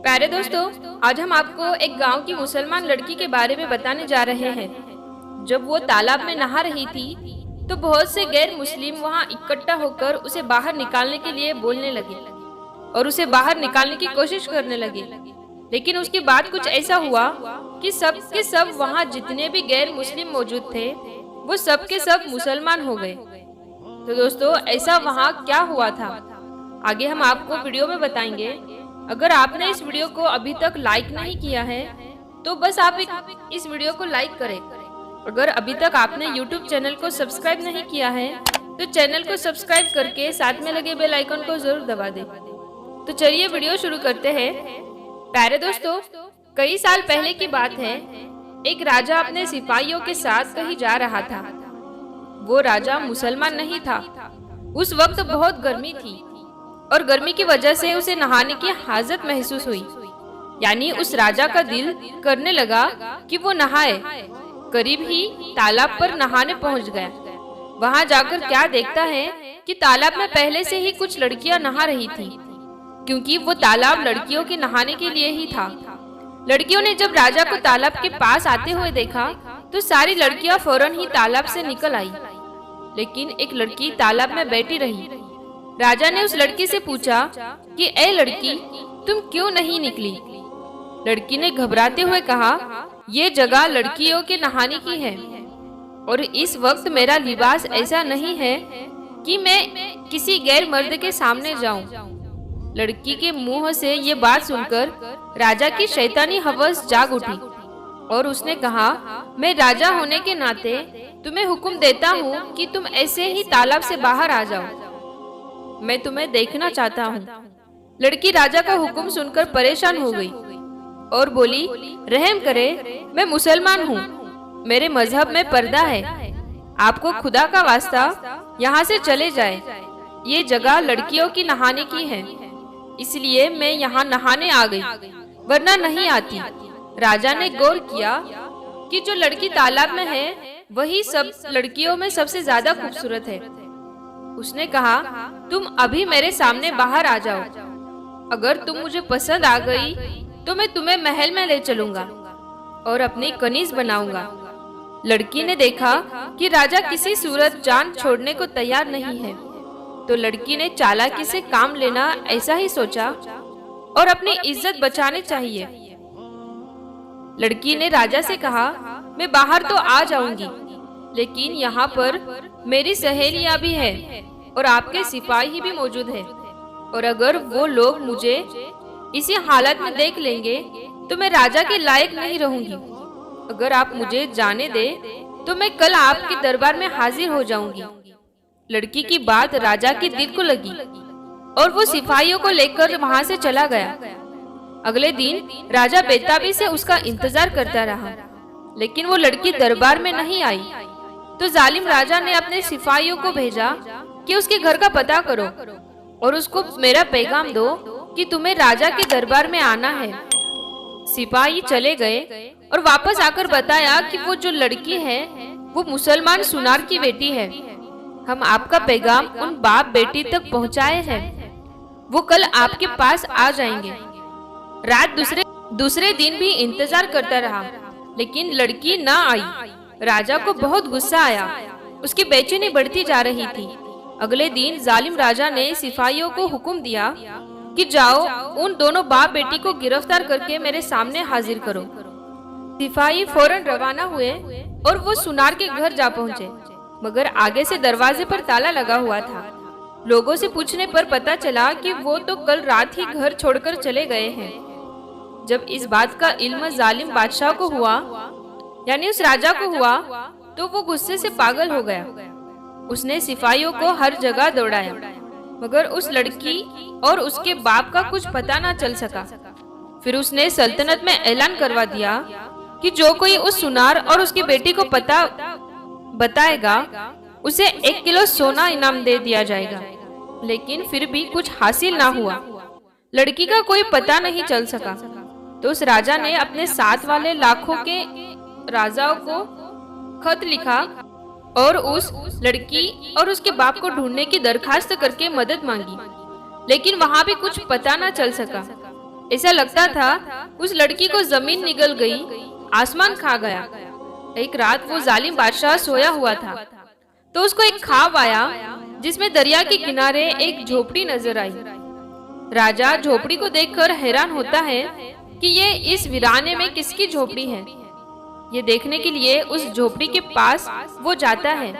प्यारे दोस्तों, आज हम आपको एक गांव की मुसलमान लड़की के बारे में बताने जा रहे हैं। जब वो तालाब में नहा रही थी तो बहुत से गैर मुस्लिम वहां इकट्ठा होकर उसे बाहर निकालने के लिए बोलने लगे और उसे बाहर निकालने की कोशिश करने लगे। लेकिन उसके बाद कुछ ऐसा हुआ कि सब के सब वहां जितने भी गैर मुस्लिम मौजूद थे वो सब के सब मुसलमान हो गए। तो दोस्तों, ऐसा वहां क्या हुआ था आगे हम आपको वीडियो में बताएंगे। अगर आपने इस वीडियो को अभी तक लाइक नहीं किया है तो बस आप इस वीडियो को लाइक करें। अगर अभी तक आपने YouTube चैनल को सब्सक्राइब नहीं किया है तो चैनल को सब्सक्राइब करके साथ में लगे बेल आइकन को जरूर दबा दें। तो चलिए वीडियो शुरू करते हैं। प्यारे दोस्तों, कई साल पहले की बात है। एक राजा अपने सिपाहियों के साथ कहीं जा रहा था। वो राजा मुसलमान नहीं था। उस वक्त बहुत गर्मी थी और गर्मी की वजह से उसे नहाने की हाजत महसूस हुई। यानी उस राजा का दिल करने लगा कि वो नहाए। करीब ही तालाब पर नहाने पहुंच गया। वहां जाकर क्या देखता है कि तालाब में पहले से ही कुछ लड़कियां नहा रही थी, क्योंकि वो तालाब लड़कियों के नहाने के लिए ही था। लड़कियों ने जब राजा को तालाब के पास आते हुए देखा तो सारी लड़कियां फौरन ही तालाब से निकल आई, लेकिन एक लड़की तालाब में बैठी रही। राजा ने उस लड़की से पूछा कि ए लड़की, तुम क्यों नहीं निकली? लड़की ने घबराते हुए कहा, ये जगह लड़कियों के नहाने की है और इस वक्त मेरा लिबास ऐसा नहीं है कि मैं किसी गैर मर्द के सामने जाऊं। लड़की के मुंह से ये बात सुनकर राजा की शैतानी हवस जाग उठी और उसने कहा, मैं राजा होने के नाते तुम्हें हुक्म देता हूँ कि तुम ऐसे ही तालाब से बाहर आ जाओ। मैं तुम्हें देखना चाहता हूँ। लड़की राजा का हुक्म सुनकर परेशान हो गई और बोली, रहम करे, मैं मुसलमान हूँ। मेरे मजहब में पर्दा है। आपको खुदा का वास्ता यहाँ से चले जाए। ये जगह लड़कियों की नहाने की है, इसलिए मैं यहाँ नहाने आ गई, वरना नहीं आती। राजा ने गौर किया कि जो लड़की तालाब में है वही सब लड़कियों में सबसे ज्यादा खूबसूरत है। उसने कहा, तुम अभी मेरे सामने बाहर आ जाओ। अगर तुम मुझे पसंद आ गई तो मैं तुम्हें महल में ले चलूंगा और अपनी कनीज बनाऊंगा। लड़की ने देखा कि राजा किसी सूरत जान छोड़ने को तैयार नहीं है, तो लड़की ने चालाकी से काम लेना ऐसा ही सोचा और अपनी इज्जत बचाने चाहिए। लड़की ने राजा से कहा, मैं बाहर तो आ जाऊंगी, लेकिन यहाँ पर मेरी सहेलियां भी है और आपके सिपाही भी मौजूद है, और अगर वो लोग मुझे इसी हालत में देख लेंगे तो मैं राजा के लायक नहीं रहूंगी। अगर आप मुझे जाने दे तो मैं कल आपके दरबार में हाजिर हो जाऊंगी। लड़की की बात राजा के दिल को लगी और वो सिपाहियों को लेकर वहां से चला गया। अगले दिन राजा बेताबी से उसका इंतजार करता रहा, लेकिन वो लड़की दरबार में नहीं आई। तो जालिम राजा ने अपने सिपाहियों को भेजा कि उसके घर का पता करो और उसको मेरा पैगाम दो कि तुम्हें राजा के दरबार में आना है। सिपाही चले गए और वापस आकर बताया कि वो जो लड़की है वो मुसलमान सुनार की बेटी है। हम आपका पैगाम उन बाप बेटी तक पहुंचाए हैं, वो कल आपके पास आ जाएंगे। रात दूसरे दिन भी इंतजार करता रहा, लेकिन लड़की ना आई। राजा को बहुत गुस्सा आया, उसकी बेचैनी बढ़ती जा रही थी। अगले दिन जालिम राजा ने सिपाहियों को हुक्म दिया कि जाओ, उन दोनों बाप बेटी को गिरफ्तार करके मेरे सामने हाजिर करो। सिपाही फौरन रवाना हुए और वो सुनार के घर जा पहुंचे, मगर आगे से दरवाजे पर ताला लगा हुआ था। लोगों से पूछने पर पता चला कि वो तो कल रात ही घर छोड़कर चले गए हैं। जब इस बात का इल्म जालिम बादशाह को हुआ, यानी उस राजा को हुआ, तो वो गुस्से से पागल हो गया। उसने सिपाहियों को हर जगह दौड़ाया, मगर उस लड़की और उसके बाप का कुछ पता ना चल सका। फिर उसने सल्तनत में ऐलान करवा दिया कि जो कोई उस सुनार और उसकी बेटी को पता बताएगा उसे 1 किलो सोना इनाम दे दिया जाएगा। लेकिन फिर भी कुछ हासिल ना हुआ। लड़की का कोई पता नहीं चल सका। तो उस राजा ने अपने साथ वाले लाखों के राजाओं को खत लिखा और उस लड़की और उसके बाप को ढूंढने की दरखास्त करके मदद मांगी, लेकिन वहां भी कुछ पता न चल सका। ऐसा लगता था उस लड़की को जमीन निगल गई, आसमान खा गया। एक रात वो जालिम बादशाह सोया हुआ था तो उसको एक ख्वाब आया जिसमें दरिया के किनारे एक झोपड़ी नजर आई। राजा झोपड़ी को देखकर हैरान होता है कि ये इस वीराने में किसकी झोपड़ी है। ये देखने के लिए उस झोपड़ी के पास वो जाता है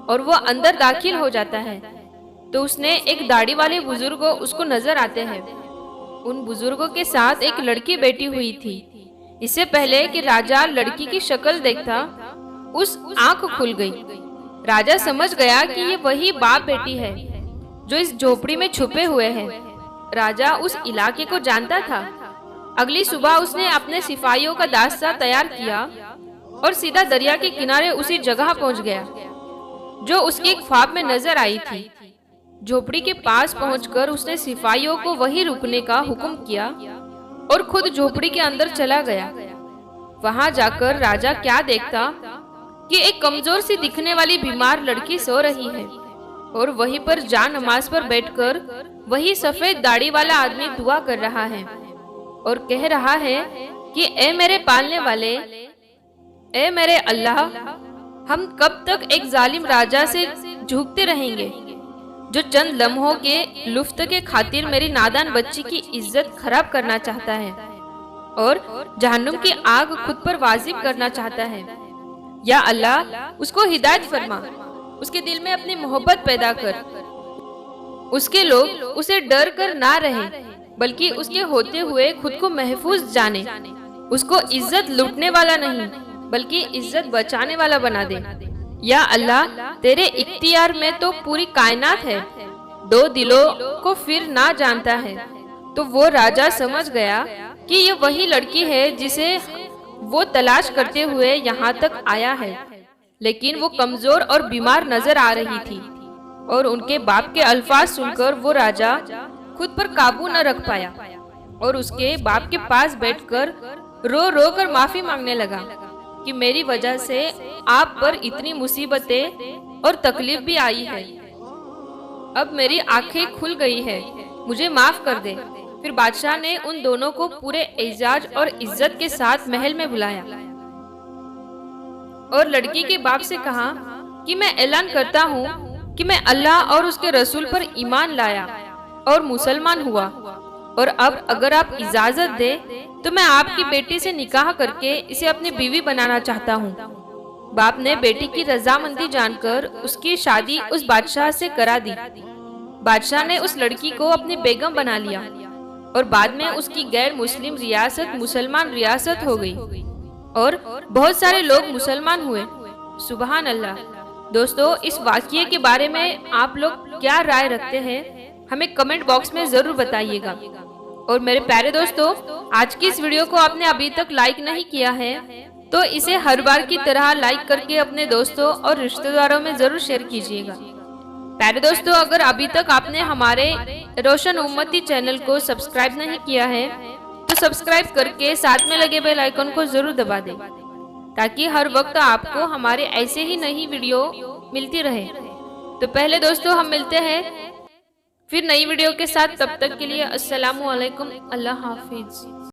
और वो अंदर दाखिल हो जाता है तो उसने एक दाढ़ी वाले बुजुर्ग उसको नजर आते हैं। उन बुजुर्गों के साथ एक लड़की बैठी हुई थी। इससे पहले कि राजा लड़की की शक्ल देखता, उस आंख खुल गई। राजा समझ गया कि ये वही बाप बेटी है जो इस झोपड़ी में छुपे हुए हैं। राजा उस इलाके को जानता था। अगली सुबह उसने अपने सिपाहियों का दास्ता तैयार किया और सीधा दरिया के किनारे उसी जगह पहुंच गया जो उसके ख्वाब में नजर आई थी। झोपड़ी के पास पहुंचकर उसने सिपाहियों को वहीं रुकने का हुक्म किया और खुद झोपड़ी के अंदर चला गया। वहां जाकर राजा क्या देखता कि एक कमजोर सी दिखने वाली बीमार लड़की सो रही है और वहीं पर जा नमाज पर बैठकर वही सफेद दाढ़ी वाला आदमी दुआ कर रहा है और कह रहा है कि ए मेरे पालने वाले, ए मेरे अल्लाह, हम कब तक एक जालिम राजा से झुकते रहेंगे जो चंद लम्हों के लुफ्त के खातिर मेरी नादान बच्ची की इज्जत खराब करना चाहता है और जहन्नुम की आग खुद पर वाजिब करना चाहता है। या अल्लाह, उसको हिदायत फरमा, उसके दिल में अपनी मोहब्बत पैदा कर। उसके लोग उसे डर कर ना रहे बल्कि उसके होते हुए खुद को महफूज जाने। उसको इज्जत लूटने वाला नहीं बल्कि इज्जत बचाने वाला बना दे। या अल्लाह, तेरे इख्तियार में तो पूरी कायनात है, दो दिलों को फिर ना जानता है। तो वो राजा समझ गया कि ये वही लड़की है जिसे वो तलाश करते हुए यहाँ तक आया है, लेकिन वो कमजोर और बीमार नजर आ रही थी। और उनके बाप के अल्फाज सुनकर वो राजा खुद पर काबू न रख पाया और उसके बाप के पास बैठकर रो रो कर माफी मांगने लगा कि मेरी वजह से आप पर इतनी मुसीबतें और तकलीफ भी आई है। अब मेरी आंखें खुल गई है, मुझे माफ कर दे। फिर बादशाह ने उन दोनों को पूरे एजाज और इज्जत के साथ महल में बुलाया और लड़की के बाप से कहा कि मैं ऐलान करता हूँ कि मैं अल्लाह और उसके रसूल पर ईमान लाया और मुसलमान हुआ, और अब अगर आप इजाजत दे तो मैं आपकी बेटी से निकाह करके इसे अपनी बीवी बनाना चाहता हूँ। बाप ने बेटी की रजामंदी जानकर उसकी शादी उस बादशाह से करा दी। बादशाह ने उस लड़की को अपनी बेगम बना लिया और बाद में उसकी गैर मुस्लिम रियासत मुसलमान रियासत हो गई और बहुत सारे लोग मुसलमान हुए। सुबहान अल्लाह। दोस्तों, इस वाक़ये के बारे में आप लोग क्या राय रखते हैं, हमें कमेंट बॉक्स में जरूर बताइएगा। और मेरे प्यारे दोस्तों, आज की इस वीडियो को आपने अभी तक लाइक नहीं किया है तो इसे हर बार की तरह लाइक करके अपने दोस्तों और रिश्तेदारों में जरूर शेयर कीजिएगा। प्यारे दोस्तों, अगर अभी तक आपने हमारे रोशन उम्मती चैनल को सब्सक्राइब नहीं किया है तो सब्सक्राइब करके साथ में लगे बेल आइकन को जरूर दबा दें ताकि हर वक्त आपको हमारे ऐसे ही नई वीडियो मिलती रहे। तो पहले दोस्तों, हम मिलते हैं फिर नई वीडियो के साथ। तब तक के लिए अस्सलामु अलैकुम, अल्लाह हाफिज।